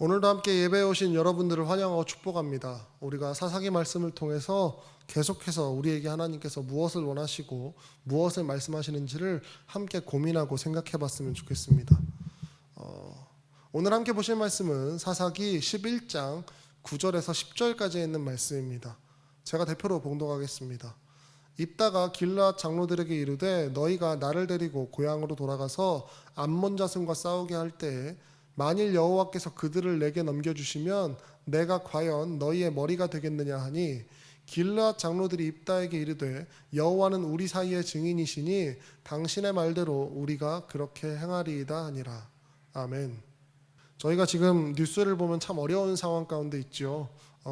오늘도 함께 예배에 오신 여러분들을 환영하고 축복합니다. 우리가 사사기 말씀을 통해서 계속해서 우리에게 하나님께서 무엇을 원하시고 무엇을 말씀하시는지를 함께 고민하고 생각해 봤으면 좋겠습니다. 오늘 함께 보실 말씀은 사사기 11장 9절에서 10절까지 있는 말씀입니다. 제가 대표로 봉독하겠습니다. 입다가 길르앗 장로들에게 이르되 너희가 나를 데리고 고향으로 돌아가서 암몬 자손과 싸우게 할 때에 만일 여호와께서 그들을 내게 넘겨주시면 내가 과연 너희의 머리가 되겠느냐 하니 길르앗 장로들이 입다에게 이르되 여호와는 우리 사이의 증인이시니 당신의 말대로 우리가 그렇게 행하리이다 하니라. 아멘. 저희가 지금 뉴스를 보면 참 어려운 상황 가운데 있죠.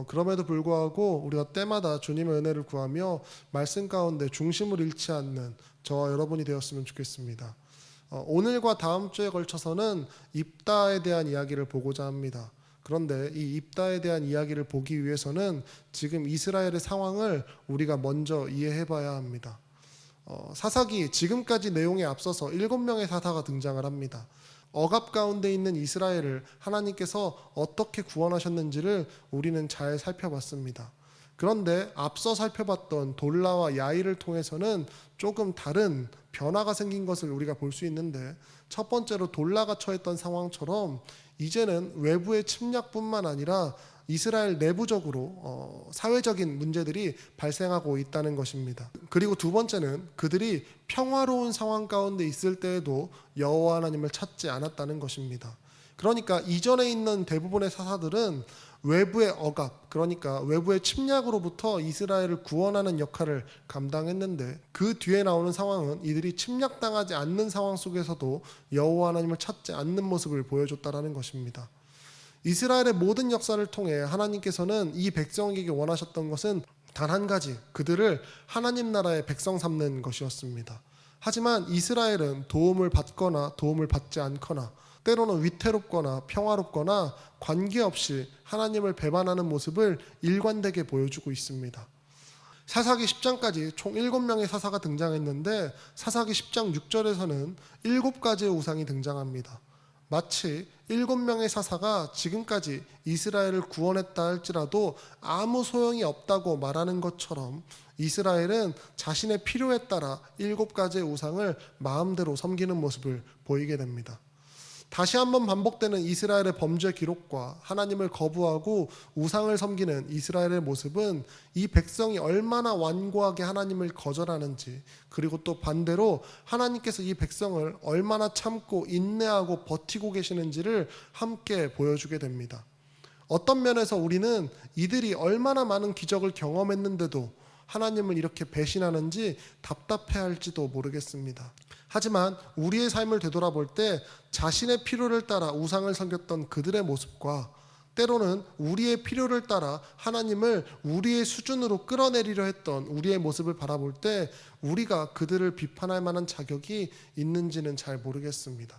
그럼에도 불구하고 우리가 때마다 주님의 은혜를 구하며 말씀 가운데 중심을 잃지 않는 저와 여러분이 되었으면 좋겠습니다. 오늘과 다음 주에 걸쳐서는 입다에 대한 이야기를 보고자 합니다. 그런데 이 입다에 대한 이야기를 보기 위해서는 지금 이스라엘의 상황을 우리가 먼저 이해해 봐야 합니다. 사사기 지금까지 내용에 앞서서 7명의 사사가 등장을 합니다. 억압 가운데 있는 이스라엘을 하나님께서 어떻게 구원하셨는지를 우리는 잘 살펴봤습니다. 그런데 앞서 살펴봤던 돌라와 야이를 통해서는 조금 다른 변화가 생긴 것을 우리가 볼 수 있는데, 첫 번째로 돌라가 처했던 상황처럼 이제는 외부의 침략뿐만 아니라 이스라엘 내부적으로 사회적인 문제들이 발생하고 있다는 것입니다. 그리고 두 번째는 그들이 평화로운 상황 가운데 있을 때에도 여호와 하나님을 찾지 않았다는 것입니다. 그러니까 이전에 있는 대부분의 사사들은 외부의 억압, 그러니까 외부의 침략으로부터 이스라엘을 구원하는 역할을 감당했는데, 그 뒤에 나오는 상황은 이들이 침략당하지 않는 상황 속에서도 여호와 하나님을 찾지 않는 모습을 보여줬다라는 것입니다. 이스라엘의 모든 역사를 통해 하나님께서는 이 백성에게 원하셨던 것은 단 한 가지, 그들을 하나님 나라의 백성 삼는 것이었습니다. 하지만 이스라엘은 도움을 받거나 도움을 받지 않거나 때로는 위태롭거나 평화롭거나 관계없이 하나님을 배반하는 모습을 일관되게 보여주고 있습니다. 사사기 10장까지 총 7명의 사사가 등장했는데, 사사기 10장 6절에서는 7가지의 우상이 등장합니다. 마치 7명의 사사가 지금까지 이스라엘을 구원했다 할지라도 아무 소용이 없다고 말하는 것처럼 이스라엘은 자신의 필요에 따라 7가지의 우상을 마음대로 섬기는 모습을 보이게 됩니다. 다시 한번 반복되는 이스라엘의 범죄 기록과 하나님을 거부하고 우상을 섬기는 이스라엘의 모습은 이 백성이 얼마나 완고하게 하나님을 거절하는지, 그리고 또 반대로 하나님께서 이 백성을 얼마나 참고 인내하고 버티고 계시는지를 함께 보여주게 됩니다. 어떤 면에서 우리는 이들이 얼마나 많은 기적을 경험했는데도 하나님을 이렇게 배신하는지 답답해할지도 모르겠습니다. 하지만 우리의 삶을 되돌아볼 때 자신의 필요를 따라 우상을 섬겼던 그들의 모습과 때로는 우리의 필요를 따라 하나님을 우리의 수준으로 끌어내리려 했던 우리의 모습을 바라볼 때 우리가 그들을 비판할 만한 자격이 있는지는 잘 모르겠습니다.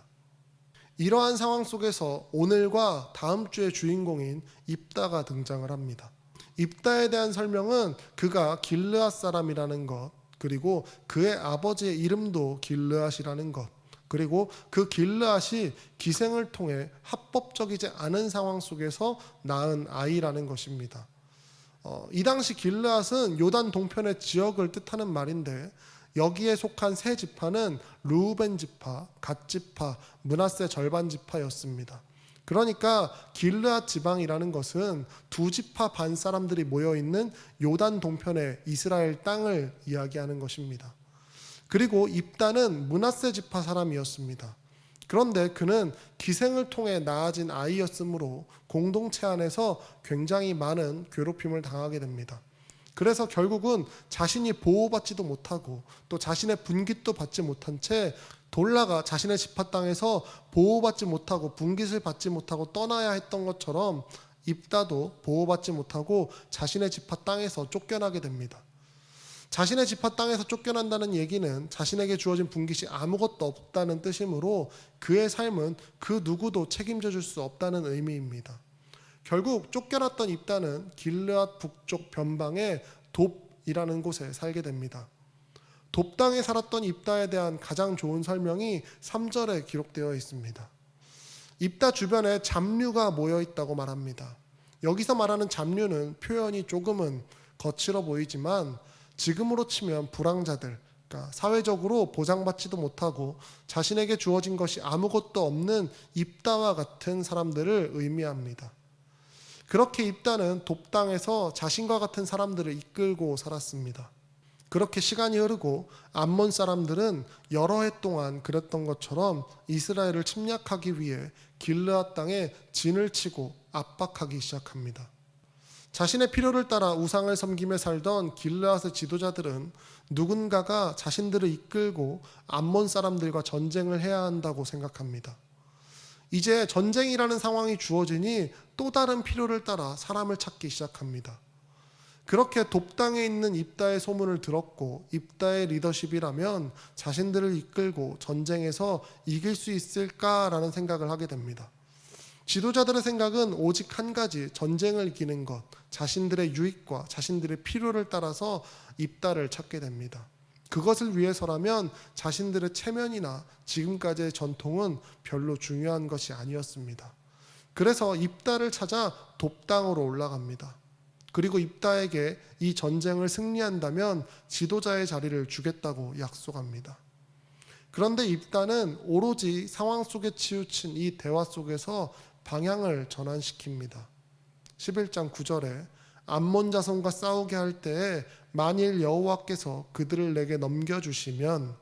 이러한 상황 속에서 오늘과 다음 주의 주인공인 입다가 등장을 합니다. 입다에 대한 설명은 그가 길르앗 사람이라는 것, 그리고 그의 아버지의 이름도 길르앗이라는 것, 그리고 그 길르앗이 기생을 통해 합법적이지 않은 상황 속에서 낳은 아이라는 것입니다. 이 당시 길르앗은 요단 동편의 지역을 뜻하는 말인데, 여기에 속한 세 지파는 르우벤 지파, 갓 지파, 므낫세 절반 지파였습니다. 그러니까 길르앗 지방이라는 것은 두 지파 반 사람들이 모여있는 요단 동편의 이스라엘 땅을 이야기하는 것입니다. 그리고 입다는 므낫세 지파 사람이었습니다. 그런데 그는 기생을 통해 낳아진 아이였으므로 공동체 안에서 굉장히 많은 괴롭힘을 당하게 됩니다. 그래서 결국은 자신이 보호받지도 못하고 또 자신의 분깃도 받지 못한 채 돌라가 자신의 지파 땅에서 보호받지 못하고 분깃을 받지 못하고 떠나야 했던 것처럼 입다도 보호받지 못하고 자신의 지파 땅에서 쫓겨나게 됩니다. 자신의 지파 땅에서 쫓겨난다는 얘기는 자신에게 주어진 분깃이 아무것도 없다는 뜻이므로 그의 삶은 그 누구도 책임져 줄 수 없다는 의미입니다. 결국 쫓겨났던 입다는 길르앗 북쪽 변방의 돕이라는 곳에 살게 됩니다. 돕당에 살았던 입다에 대한 가장 좋은 설명이 3절에 기록되어 있습니다. 입다 주변에 잡류가 모여 있다고 말합니다. 여기서 말하는 잡류는 표현이 조금은 거칠어 보이지만 지금으로 치면 불황자들, 그러니까 사회적으로 보장받지도 못하고 자신에게 주어진 것이 아무것도 없는 입다와 같은 사람들을 의미합니다. 그렇게 입다는 돕당에서 자신과 같은 사람들을 이끌고 살았습니다. 그렇게 시간이 흐르고 암몬 사람들은 여러 해 동안 그랬던 것처럼 이스라엘을 침략하기 위해 길르앗 땅에 진을 치고 압박하기 시작합니다. 자신의 필요를 따라 우상을 섬기며 살던 길르앗의 지도자들은 누군가가 자신들을 이끌고 암몬 사람들과 전쟁을 해야 한다고 생각합니다. 이제 전쟁이라는 상황이 주어지니 또 다른 필요를 따라 사람을 찾기 시작합니다. 그렇게 돕당에 있는 입다의 소문을 들었고 입다의 리더십이라면 자신들을 이끌고 전쟁에서 이길 수 있을까라는 생각을 하게 됩니다. 지도자들의 생각은 오직 한 가지, 전쟁을 이기는 것, 자신들의 유익과 자신들의 필요를 따라서 입다를 찾게 됩니다. 그것을 위해서라면 자신들의 체면이나 지금까지의 전통은 별로 중요한 것이 아니었습니다. 그래서 입다를 찾아 돕당으로 올라갑니다. 그리고 입다에게 이 전쟁을 승리한다면 지도자의 자리를 주겠다고 약속합니다. 그런데 입다는 오로지 상황 속에 치우친 이 대화 속에서 방향을 전환시킵니다. 11장 9절에 암몬 자손과 싸우게 할 때에 만일 여호와께서 그들을 내게 넘겨주시면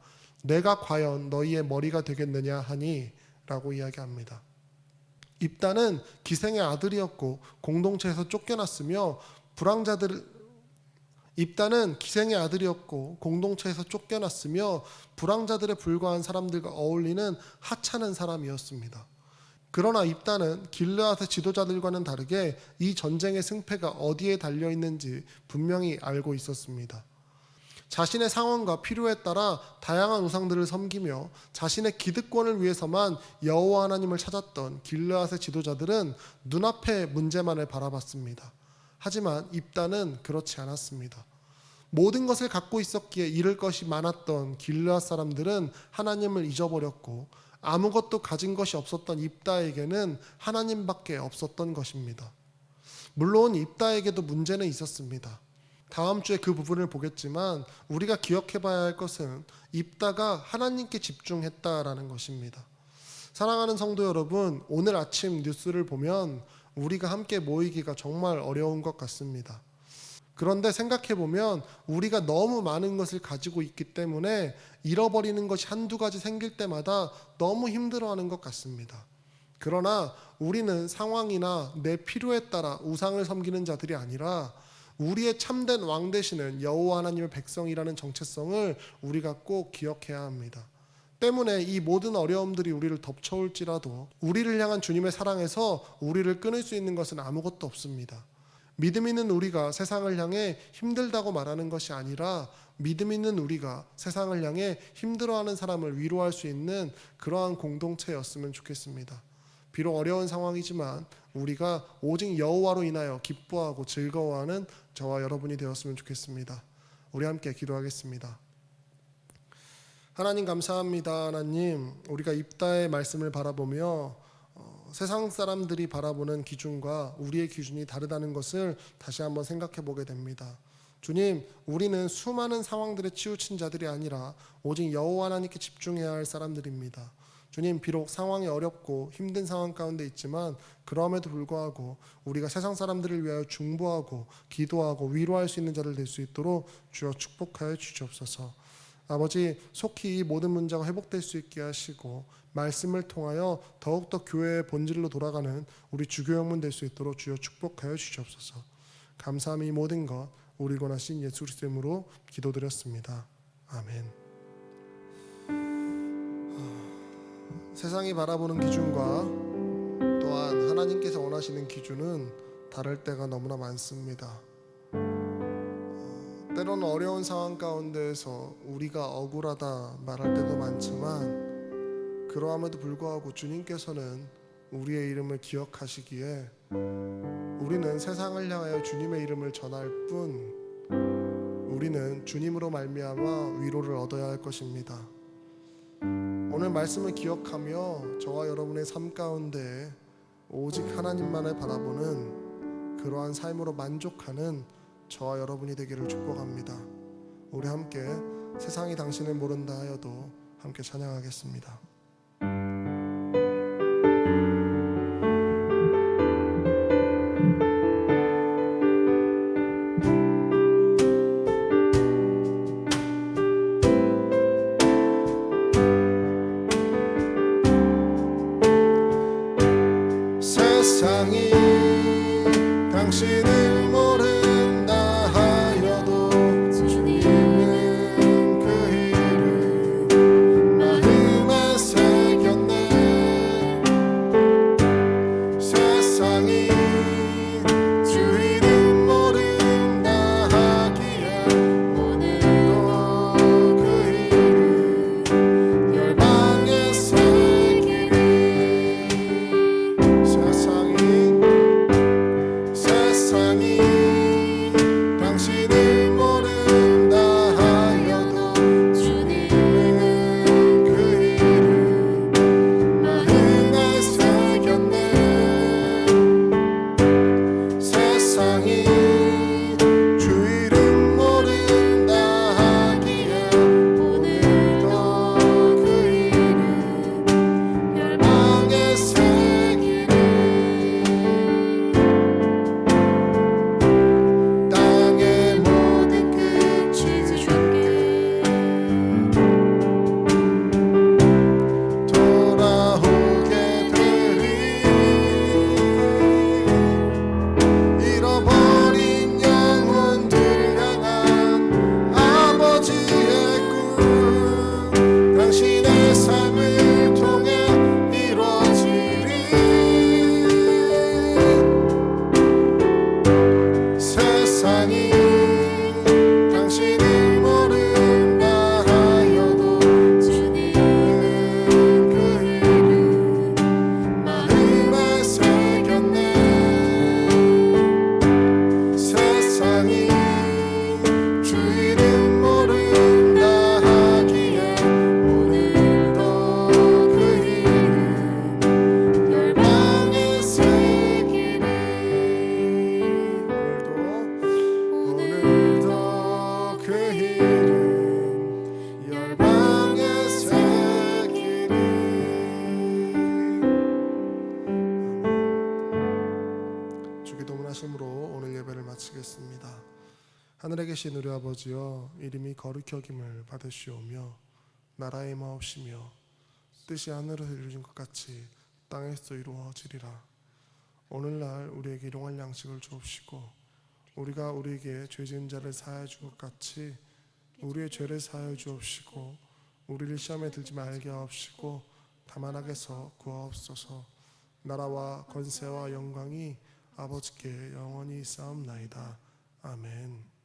내가 과연 너희의 머리가 되겠느냐 하니 라고 이야기합니다. 입다는 기생의 아들이었고 공동체에서 쫓겨났으며 불황자들에 불과한 사람들과 어울리는 하찮은 사람이었습니다. 그러나 입다는 길르앗의 지도자들과는 다르게 이 전쟁의 승패가 어디에 달려 있는지 분명히 알고 있었습니다. 자신의 상황과 필요에 따라 다양한 우상들을 섬기며 자신의 기득권을 위해서만 여호와 하나님을 찾았던 길르앗의 지도자들은 눈앞의 문제만을 바라봤습니다. 하지만 입다는 그렇지 않았습니다. 모든 것을 갖고 있었기에 잃을 것이 많았던 길르앗 사람들은 하나님을 잊어버렸고 아무것도 가진 것이 없었던 입다에게는 하나님밖에 없었던 것입니다. 물론 입다에게도 문제는 있었습니다. 다음 주에 그 부분을 보겠지만 우리가 기억해 봐야 할 것은 입다가 하나님께 집중했다라는 것입니다. 사랑하는 성도 여러분, 오늘 아침 뉴스를 보면 우리가 함께 모이기가 정말 어려운 것 같습니다. 그런데 생각해 보면 우리가 너무 많은 것을 가지고 있기 때문에 잃어버리는 것이 한두 가지 생길 때마다 너무 힘들어하는 것 같습니다. 그러나 우리는 상황이나 내 필요에 따라 우상을 섬기는 자들이 아니라 우리의 참된 왕 되시는 여호와 하나님의 백성이라는 정체성을 우리가 꼭 기억해야 합니다. 때문에 이 모든 어려움들이 우리를 덮쳐올지라도 우리를 향한 주님의 사랑에서 우리를 끊을 수 있는 것은 아무것도 없습니다. 믿음 있는 우리가 세상을 향해 힘들다고 말하는 것이 아니라 믿음 있는 우리가 세상을 향해 힘들어하는 사람을 위로할 수 있는 그러한 공동체였으면 좋겠습니다. 비록 어려운 상황이지만 우리가 오직 여호와로 인하여 기뻐하고 즐거워하는 저와 여러분이 되었으면 좋겠습니다. 우리 함께 기도하겠습니다. 하나님 감사합니다. 하나님, 우리가 입다의 말씀을 바라보며 세상 사람들이 바라보는 기준과 우리의 기준이 다르다는 것을 다시 한번 생각해 보게 됩니다. 주님, 우리는 수많은 상황들에 치우친 자들이 아니라 오직 여호와 하나님께 집중해야 할 사람들입니다. 주님, 비록 상황이 어렵고 힘든 상황 가운데 있지만 그럼에도 불구하고 우리가 세상 사람들을 위하여 중보하고 기도하고 위로할 수 있는 자를 될 수 있도록 주여 축복하여 주시옵소서. 아버지, 속히 이 모든 문제가 회복될 수 있게 하시고 말씀을 통하여 더욱더 교회의 본질로 돌아가는 우리 주교 영문 될 수 있도록 주여 축복하여 주시옵소서. 감사함이 이 모든 것 우리 권하신 예수 그리스도의 이름으로 기도드렸습니다. 아멘. 세상이 바라보는 기준과 또한 하나님께서 원하시는 기준은 다를 때가 너무나 많습니다. 때로는 어려운 상황 가운데에서 우리가 억울하다 말할 때도 많지만 그러함에도 불구하고 주님께서는 우리의 이름을 기억하시기에 우리는 세상을 향하여 주님의 이름을 전할 뿐 우리는 주님으로 말미암아 위로를 얻어야 할 것입니다. 오늘 말씀을 기억하며 저와 여러분의 삶 가운데 오직 하나님만을 바라보는 그러한 삶으로 만족하는 저와 여러분이 되기를 축복합니다. 우리 함께 세상이 당신을 모른다 하여도 함께 찬양하겠습니다. 세상이 당신을 모른다 하여도 주님은 그 이름 마음에 새겼네. 세상이 주 이름 모른다 하기에 오늘도 그 이름 열방에 새기리. 세상이 당신을 모른다 하여도 주님은 그 이름 마음에 새겼네. 세상이 주 이름 모른다 하기에 오늘도 그 이름 열방에 새기리. 땅의 모든 끝이 주께 돌아오게 되리. 잃어버린 영혼들 향한 아버지의 꿈 당신의 삶을 통해 이루어지리. 세상이 당신을 모른다 하여도 주님은 그 이름 마음에 새겼네. 세상이 주 이름 모른다 하기에 오늘도 그 이름 열방에 새기리. 오늘도 그 이름 열방에 새기리. 주기도문 하심으로 오늘 예배를 마치겠습니다. 하늘에 계신 우리 아버지여, 이름이 거룩히 여김을 받으시오며 나라의 마옵시며 뜻이 하늘에서 이루어진 것 같이 땅에서도 이루어지리라. 오늘날 우리에게 일용할 양식을 주옵시고 우리가 우리에게 죄 지은 자를 사하여 준 것 같이 우리의 죄를 사하여 주옵시고 우리를 시험에 들지 말게 하옵시고 다만 악에서 구하옵소서. 나라와 권세와 영광이 아버지께 영원히 쌓옵나이다. 아멘.